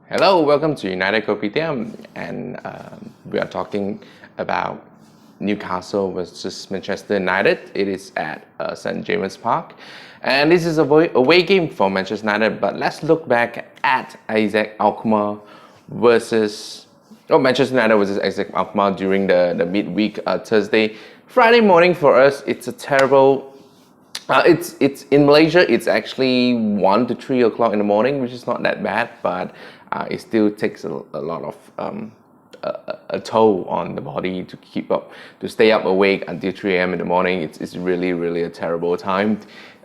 Hello, welcome to United Kopitiam, and we are talking about Newcastle versus Manchester United. It is at St James Park, and this is a away game for Manchester United. But let's look back at Isaac Alkmaar versus Manchester United versus Isaac Alkmaar during the midweek Thursday, Friday morning for us. It's a terrible. It's in Malaysia. It's actually 1 to 3 o'clock in the morning, which is not that bad, but it still takes a lot of a toll on the body to keep up, to stay up awake until 3 a.m. in the morning. It's really a terrible time.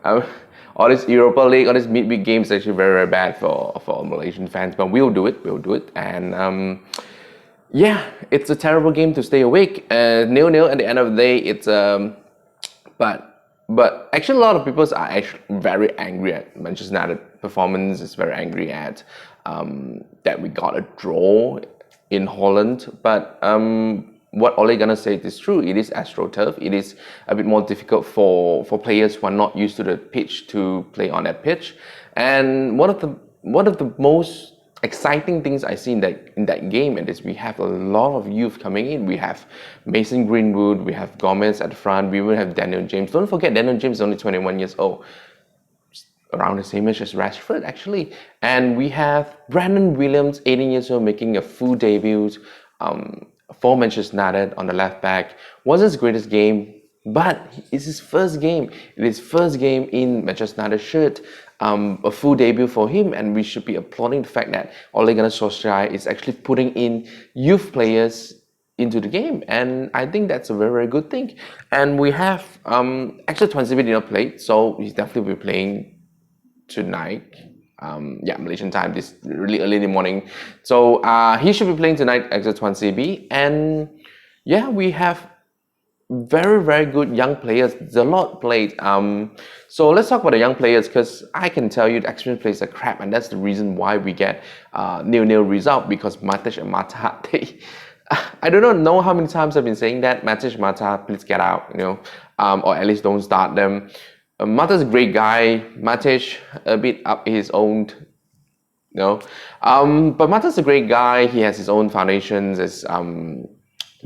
All this Europa League, all these midweek games is actually very bad for Malaysian fans, but we'll do it, and yeah, it's a terrible game to stay awake. 0-0 at the end of the day. It's but actually, a lot of people are actually very angry at Manchester United performance. Is very angry at that we got a draw in Holland. But what Ole gonna say is true. It is AstroTurf. It is a bit more difficult for players who are not used to the pitch to play on that pitch. And one of the most exciting things I see in that game is we have a lot of youth coming in. We have Mason Greenwood, we have Gomez at the front, we will have Daniel James. Don't forget, Daniel James is only 21 years old, around the same age as Rashford actually. And we have Brandon Williams, 18 years old, making a full debut for Manchester United on the left back. Wasn't his greatest game, but it's his first game. It is first game in Manchester United shirt. A full debut for him, and we should be applauding the fact that Ole Gunnar Solskjaer is actually putting in youth players into the game, and I think that's a very good thing. And we have actually Twansibi did not play, so he's definitely be playing tonight. Malaysian time, this really early in the morning. So he should be playing tonight, Exeter Twansibi, and yeah, we have very good young players. There's a lot played. So let's talk about the young players, because I can tell you the experienced players are crap, and that's the reason why we get 0-0 result, because Matic and Mata, I do not know how many times I've been saying that. Matic, Mata, please get out, or at least don't start them. Mata's a great guy. Matic a bit up his own, but Mata's a great guy. He has his own foundations. As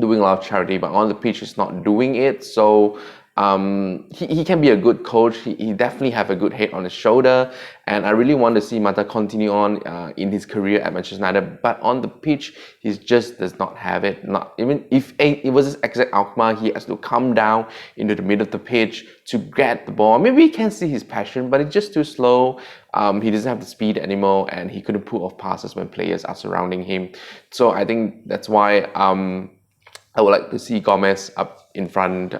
doing a lot of charity, but on the pitch he's not doing it. So he can be a good coach. He definitely have a good head on his shoulder, and I really want to see Mata continue on in his career at Manchester United. But on the pitch, he just does not have it. Not even if it was his exact Alkmaar, he has to come down into the middle of the pitch to get the ball. Maybe he can see his passion, but it's just too slow. He doesn't have the speed anymore, and he couldn't pull off passes when players are surrounding him. So I think that's why I would like to see Gomez up in front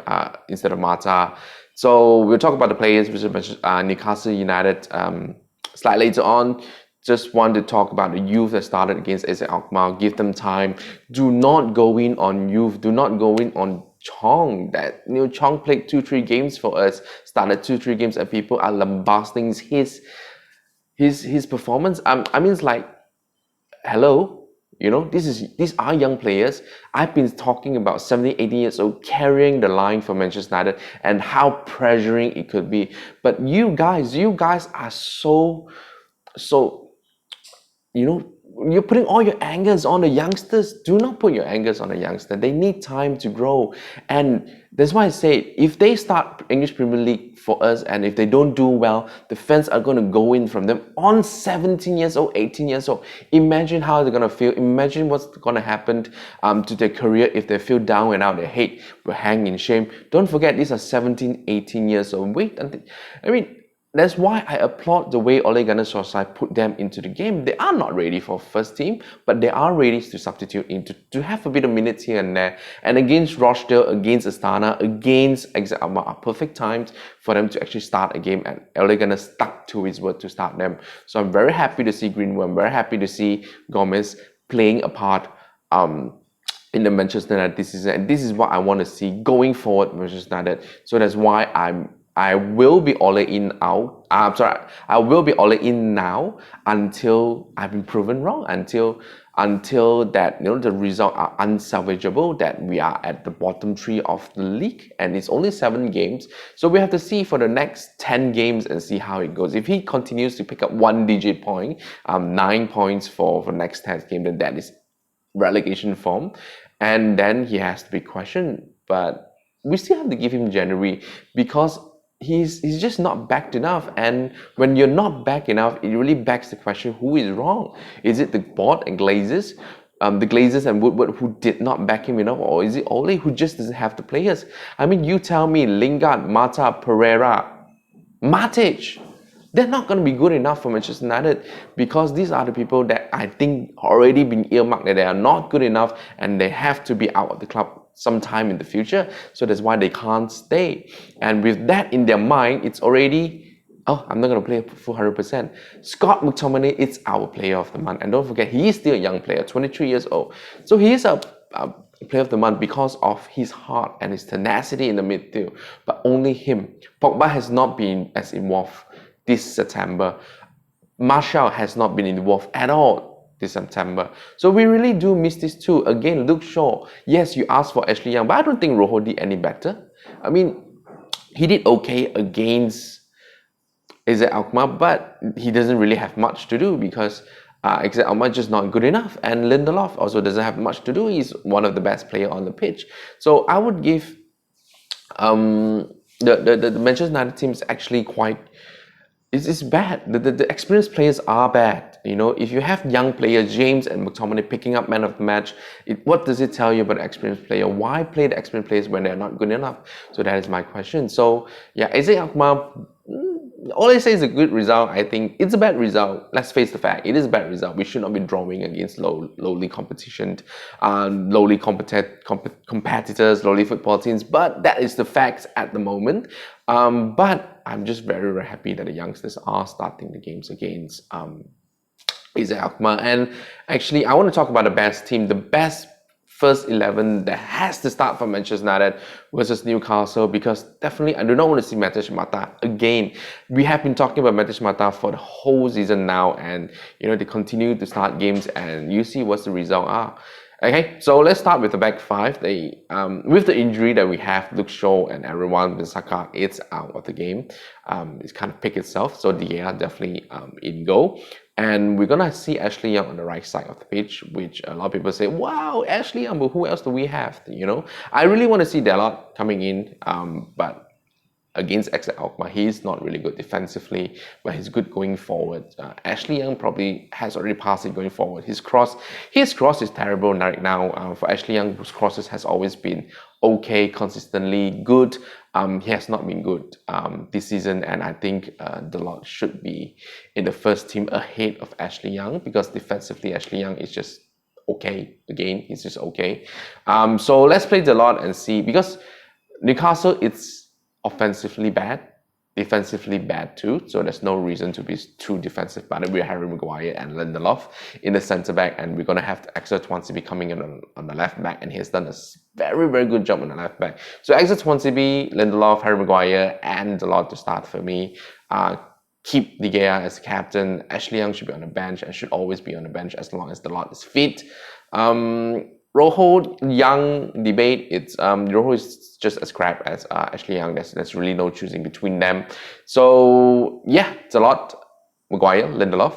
instead of Mata. So we'll talk about the players, which are Newcastle United slightly later on. Just want to talk about the youth that started against AZ Alkmaar. Give them time. Do not go in on youth. Do not go in on Chong. Chong played 2-3 games for us. Started 2-3 games, and people are lambasting his performance. I mean, it's like, hello. These are young players. I've been talking about 17, 18 years old carrying the line for Manchester United and how pressuring it could be. But you guys are so you're putting all your angers on the youngsters. Do not put your angers on the youngsters. They need time to grow. And that's why I say, if they start English Premier League for us, and if they don't do well, the fans are going to go in from them on 17 years old, 18 years old. Imagine how they're going to feel. Imagine what's going to happen to their career if they feel down and out. Their head will hang in shame. Don't forget, these are 17, 18 years old. That's why I applaud the way Ole Gunnar Solskjaer put them into the game. They are not ready for first team, but they are ready to substitute to have a bit of minutes here and there. And against Rochdale, against Astana, against AZ Alkmaar are perfect times for them to actually start a game, and Ole Gunnar stuck to his word to start them. So I'm very happy to see Greenwood. I'm very happy to see Gomez playing a part in the Manchester United this season. And this is what I want to see going forward with Manchester United. So that's why I'm I will be all in out. I'm sorry, I will be all in now until I've been proven wrong. Until that the results are unsalvageable. That we are at the bottom three of the league, and it's only 7 games. So we have to see for the next 10 games and see how it goes. If he continues to pick up 1-digit point, 9 points for next 10 game, then that is relegation form, and then he has to be questioned. But we still have to give him January because he's just not backed enough. And when you're not back enough, it really begs the question: who is wrong? Is it the board and Glazers? The Glazers and Woodward who did not back him enough, or is it Ole who just doesn't have the players? I mean, you tell me, Lingard, Mata, Pereira, Matic, they're not going to be good enough for Manchester United, because these are the people that I think already been earmarked that they are not good enough and they have to be out of the club sometime in the future. So that's why they can't stay. And with that in their mind, it's already, oh, I'm not going to play full 100%. Scott McTominay is our player of the month. And don't forget, he is still a young player, 23 years old. So he is a player of the month because of his heart and his tenacity in the midfield. But only him. Pogba has not been as involved this September. Martial has not been involved at all this September. So we really do miss this too. Again, Luke Shaw. Yes, you asked for Ashley Young, but I don't think Rojo did any better. I mean, he did okay against Izzat Alkmaar, but he doesn't really have much to do because Izzat Alkmaar is just not good enough. And Lindelof also doesn't have much to do. He's one of the best players on the pitch. So I would give the Manchester United team is actually quite... It's bad. The experienced players are bad. If you have young players, James and McTominay picking up man of the match, what does it tell you about the experienced player? Why play the experienced players when they're not good enough? So that is my question. So yeah, Izzat Alkmaar, all I say is a good result. I think it's a bad result. Let's face the fact, it is a bad result. We should not be drawing against lowly competition, lowly competitors, lowly football teams. But that is the facts at the moment. But I'm just very, very happy that the youngsters are starting the games against Izzat Alkmaar. And actually, I want to talk about the best team, the best first 11 that has to start for Manchester United versus Newcastle, because definitely I do not want to see Matic Mata again. We have been talking about Matic Mata for the whole season now, and they continue to start games, and you see what's the result are. Okay, so let's start with the back five. With the injury that we have, Luke Shaw and everyone, Bissaka, it's out of the game. It's kind of picked itself, so De Gea definitely in goal. And we're gonna see Ashley Young on the right side of the pitch, which a lot of people say, wow, Ashley Young, but who else do we have? I really want to see Dalot coming in, but against Izzat Alkmaar, he's not really good defensively, but he's good going forward. Ashley Young probably has already passed it going forward. His cross is terrible right now. For Ashley Young, whose crosses has always been okay, consistently good. He has not been good this season, and I think Dalot should be in the first team ahead of Ashley Young, because defensively Ashley Young is just okay. Again, he's just okay. So let's play Dalot and see, because Newcastle, it's offensively bad, defensively bad too, so there's no reason to be too defensive. But we have Harry Maguire and Lindelof in the centre back, and we're going to have Axel Tuanzebe coming in on the left back, and he has done a very, very good job on the left back. So Axel Tuanzebe, Lindelof, Harry Maguire, and Dalot to start for me. Keep De Gea as captain. Ashley Young should be on the bench and should always be on the bench as long as Dalot is fit. Rojo Young debate, Rojo is just as crap as Ashley Young. There's really no choosing between them. So yeah, it's a lot. Maguire, Lindelof,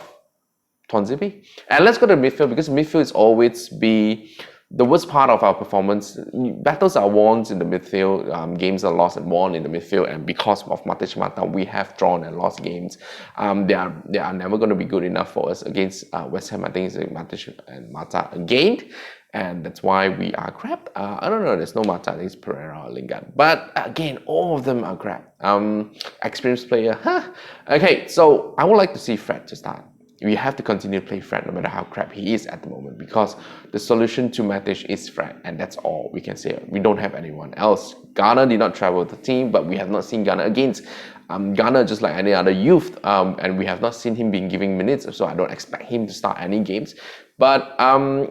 Tuanzebe. And let's go to midfield, because midfield is always be the worst part of our performance. Battles are won in the midfield, games are lost and won in the midfield, and because of Matic Mata, we have drawn and lost games. They are never going to be good enough for us against West Ham. I think it's Matic and Mata again, and that's why we are crap. I don't know, there's no Mata, I think it's Pereira or Lingard. But again, all of them are crap. Experienced player, Okay, so I would like to see Fred to start. We have to continue to play Fred no matter how crap he is at the moment, because the solution to Matic is Fred, and that's all we can say. We don't have anyone else. Ghana did not travel with the team, but we have not seen Ghana against Ghana just like any other youth, and we have not seen him being giving minutes, so I don't expect him to start any games. But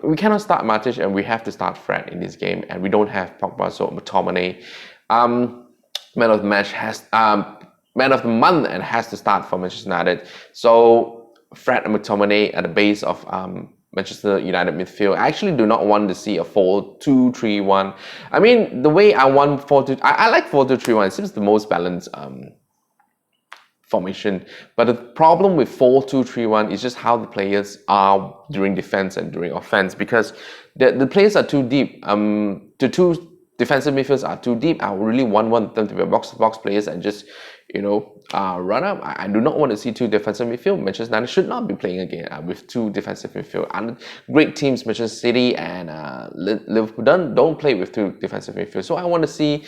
we cannot start Matic, and we have to start Fred in this game, and we don't have Pogba, so McTominay. Man of the match has man of the month and has to start for Manchester United. So Fred McTominay at the base of Manchester United midfield. I actually do not want to see a 4-2-3-1. I mean, the way I want 4-2, I like 4-2-3-1. It seems the most balanced formation. But the problem with 4-2-3-1 is just how the players are during defense and during offense, because the players are too deep. The two defensive midfielders are too deep. I really want them to be box-to-box players and just, run up. I do not want to see two defensive midfield. Manchester United should not be playing again with two defensive midfield. And great teams, Manchester City and Liverpool, don't play with two defensive midfield. So I want to see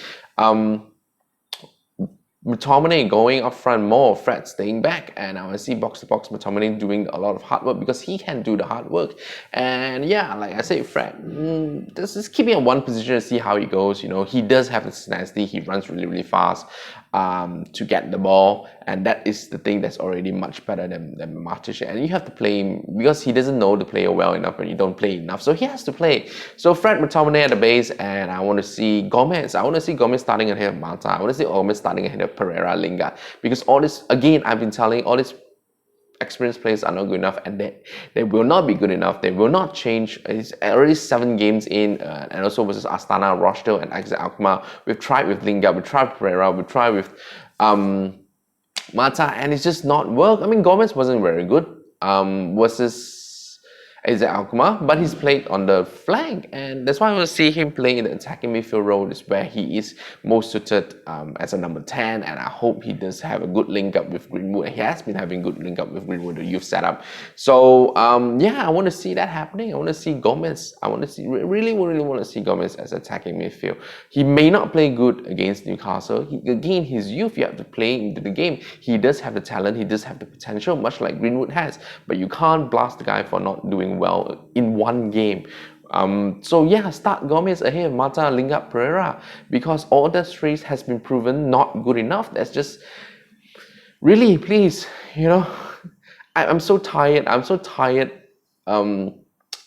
McTominay going up front more, Fred staying back, and I want to see box-to-box McTominay doing a lot of hard work, because he can do the hard work. And yeah, like I said, Fred, just keep him in one position and see how he goes. He does have the tenacity. He runs really, really fast to get the ball, and that is the thing that's already much better than Matic. And you have to play him, because he doesn't know the player well enough and you don't play enough, so he has to play. So Fred McTominay at the base, and I want to see Gomez. I want to see Gomez starting ahead of Mata. I want to see Gomez starting ahead of Pereira, Lingard, because all this, again, I've been telling, all these experienced players are not good enough, and they will not be good enough. They will not change. It's already 7 games in, and also versus Astana, Rochdale, and AZ Alkmaar. We've tried with Lingard, we've tried with Pereira, we've tried with Mata, and it's just not worked. I mean, Gomez wasn't very good versus AZ Alkmaar, but he's played on the flank, and that's why I want to see him play in the attacking midfield role. Is where he is most suited as a number 10, and I hope he does have a good link up with Greenwood. He has been having good link up with Greenwood, the youth setup. So yeah, I want to see that happening. I want to see Gomez. I want to see, really want to see Gomez as attacking midfield. He may not play good against Newcastle. Again, his youth, you have to play into the game. He does have the talent. He does have the potential, much like Greenwood has. But you can't blast the guy for not doing well in one game. So yeah, start Gomez ahead of Mata, Lingard, Pereira, because all the three has been proven not good enough. That's just really, please, I'm so tired.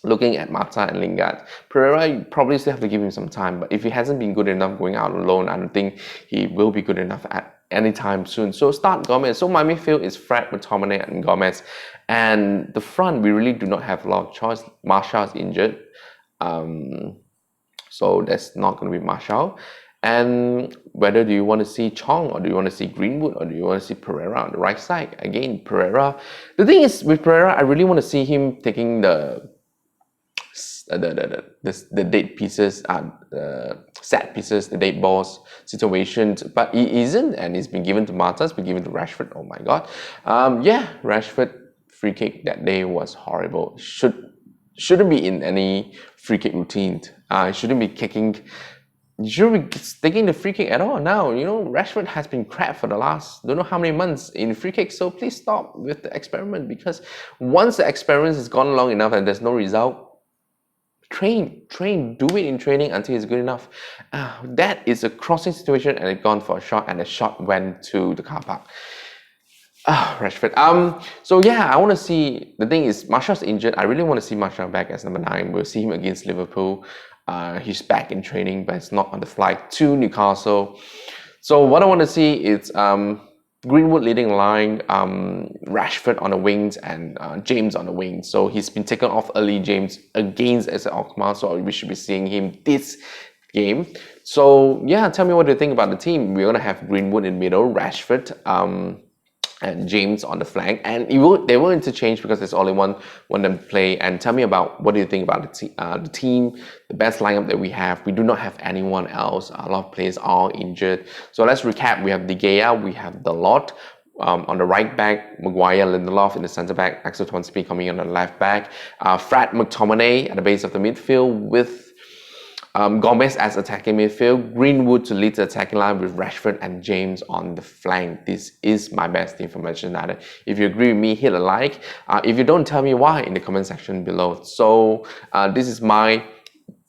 Looking at Mata and Lingard. Pereira, you probably still have to give him some time, but if he hasn't been good enough going out alone, I don't think he will be good enough at any time soon. So start Gomez. So my midfield is Fred, McTominay, and Gomez. And the front, we really do not have a lot of choice. Martial is injured, so that's not going to be Martial. And whether do you want to see Chong, or do you want to see Greenwood, or do you want to see Pereira on the right side? Again, Pereira. The thing is, with Pereira, I really want to see him taking the dead pieces, set pieces, the dead balls situations, but he isn't, and it's been given to Mata, it's been given to Rashford. Oh my god. Yeah, Rashford free kick that day was horrible. Shouldn't be in any free kick routine. Shouldn't be kicking. You shouldn't be taking the free kick at all now. Rashford has been crap for the last don't know how many months in free kicks, so please stop with the experiment, because once the experiment has gone long enough and there's no result, train, do it in training until it's good enough. That is a crossing situation, and it gone for a shot, and the shot went to the car park. Rashford. So yeah, I want to see, the thing is, Martial's injured. I really want to see Martial back as number 9. We'll see him against Liverpool. He's back in training, but it's not on the flight to Newcastle. So what I want to see is Greenwood leading the line, Rashford on the wings, and James on the wings. So he's been taken off early, James, against AZ Alkmaar, so we should be seeing him this game. So yeah, tell me what you think about the team. We're going to have Greenwood in the middle, Rashford, and James on the flank, and they will interchange because there's only one them to play. And tell me about what do you think about the team, the best lineup that we have. We do not have anyone else. A lot of players are injured. So let's recap. We have De Gea, we have Dalot on the right back, Maguire, Lindelof in the centre back, Axel Tuanzebe coming on the left back, Fred McTominay at the base of the midfield with Gomez as attacking midfield, Greenwood to lead the attacking line with Rashford and James on the flank. This is my best team for Manchester United. If you agree with me, hit a like. If you don't, tell me why in the comment section below. So this is my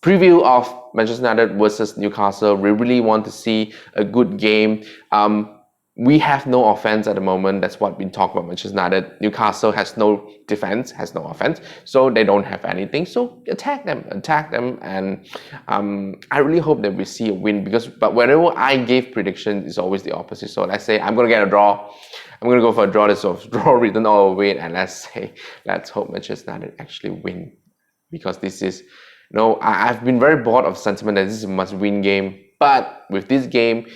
preview of Manchester United versus Newcastle. We really want to see a good game. we have no offense at the moment. That's what we talk about Manchester United. Newcastle has no defense, has no offense, so they don't have anything. So attack them, and I really hope that we see a win but whenever I give predictions, it's always the opposite. So let's say I'm gonna get a draw. I'm gonna go for a draw. This of draw written all away, and let's hope Manchester United actually win, because this is, I've been very bored of sentiment that this is a must-win game. But with this game,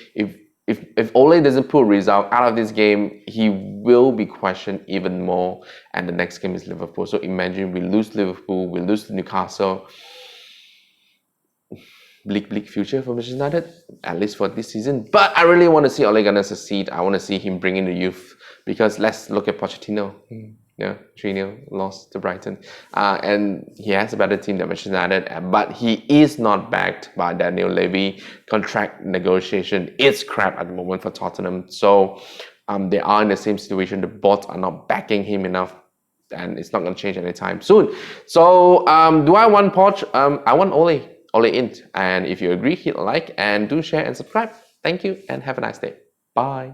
if Ole doesn't pull a result out of this game, he will be questioned even more. And the next game is Liverpool. So imagine we lose Liverpool, we lose to Newcastle. Bleak future for Manchester United, at least for this season. But I really want to see Ole Gunnar succeed. I want to see him bring in the youth, because let's look at Pochettino. Yeah, 3-0 lost to Brighton. And he has a better team than Manchester United, but he is not backed by Daniel Levy. Contract negotiation is crap at the moment for Tottenham. So they are in the same situation. The boards are not backing him enough, and it's not going to change anytime soon. So do I want Poch? I want Ole in. And if you agree, hit like and do share and subscribe. Thank you and have a nice day. Bye.